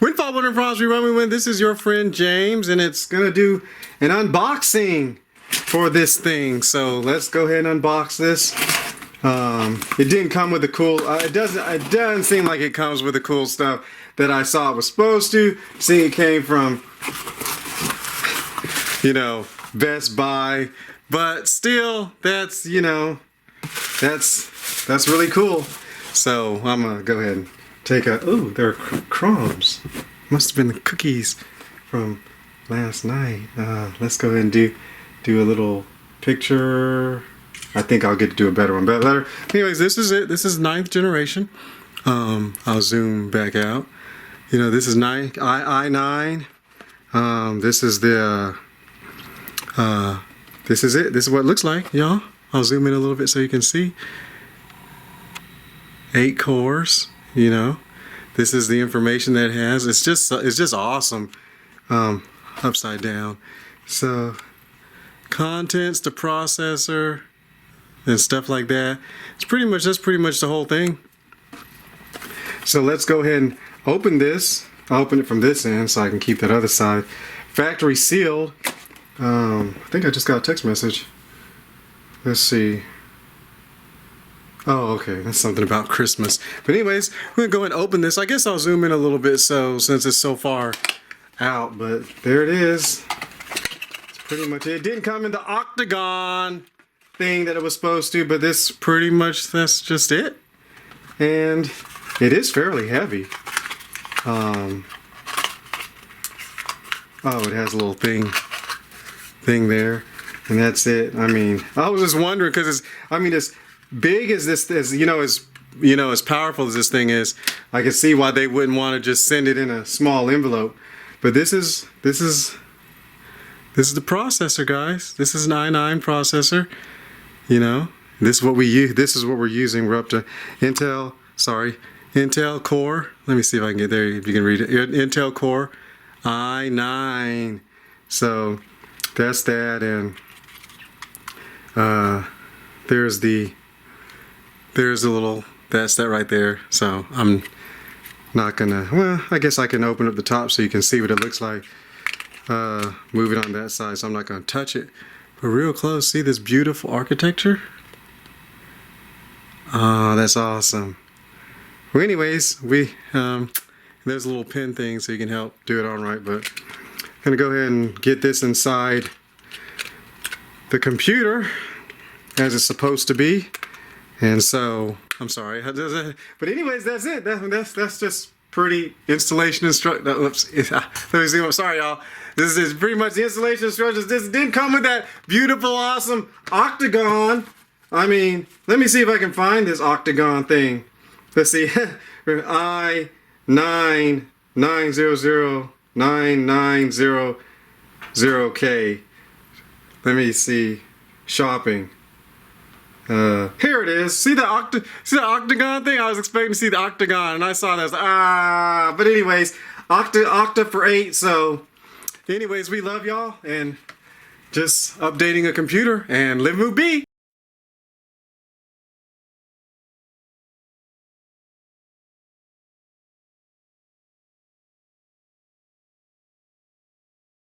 When Fall Winter Frost Rerun, we win. This is your friend James, and it's gonna do an unboxing for this thing. So let's go ahead and unbox this. It didn't come with the cool. It doesn't seem like it comes with the cool stuff that I saw it was supposed to. See, it came from, you know, Best Buy, but still, that's, you know, that's really cool. So I'm gonna go ahead and take a. Ooh, there are crumbs. Must have been the cookies from last night. Let's go ahead and do a little picture. I think I'll get to do a better one. Better. Anyways, this is it. This is 9th generation. I'll zoom back out. You know, this is i9. This is the. This is it. This is what it looks like, y'all. I'll zoom in a little bit so you can see. 8 cores. You know, this is the information that it has. It's just awesome. Upside down. So, contents, the processor, and stuff like that. That's pretty much the whole thing. So let's go ahead and open this. I'll open it from this end so I can keep that other side. Factory sealed. I think I just got a text message. Let's see. Oh, okay. That's something about Christmas. But anyways, we're going to go ahead and open this. I guess I'll zoom in a little bit since it's so far out. But there it is. That's pretty much it. It didn't come in the octagon thing that it was supposed to, but that's just it. And it is fairly heavy. Oh, it has a little thing there. And that's it. I mean, I was just wondering because as big as this is, as powerful as this thing is, I can see why they wouldn't want to just send it in a small envelope. But this is the processor, guys. This is an i9 processor. You know, this is what we use. This is what we're using. We're up to Intel Core. Let me see if I can get there. If you can read it, Intel Core i9. So that's that, and there's the little, that's that right there. So I'm not gonna, well, I guess I can open up the top so you can see what it looks like. Move it on that side, so I'm not gonna touch it. But real close, see this beautiful architecture? Oh, that's awesome. Well, anyways, there's a little pin thing so you can help do it all right, but I'm gonna go ahead and get this inside the computer as it's supposed to be. And so, I'm sorry, but anyways, that's it. That's just pretty installation instructions. Let me see. I'm sorry, y'all. This is pretty much the installation instructions. This didn't come with that beautiful, awesome octagon. I mean, let me see if I can find this octagon thing. Let's see. i9-9900K. Let me see. Shopping. Here it is. See the octagon thing? I was expecting to see the octagon, and I saw that. But anyways, octa for 8. So, anyways, we love y'all, and just updating a computer, and live move be.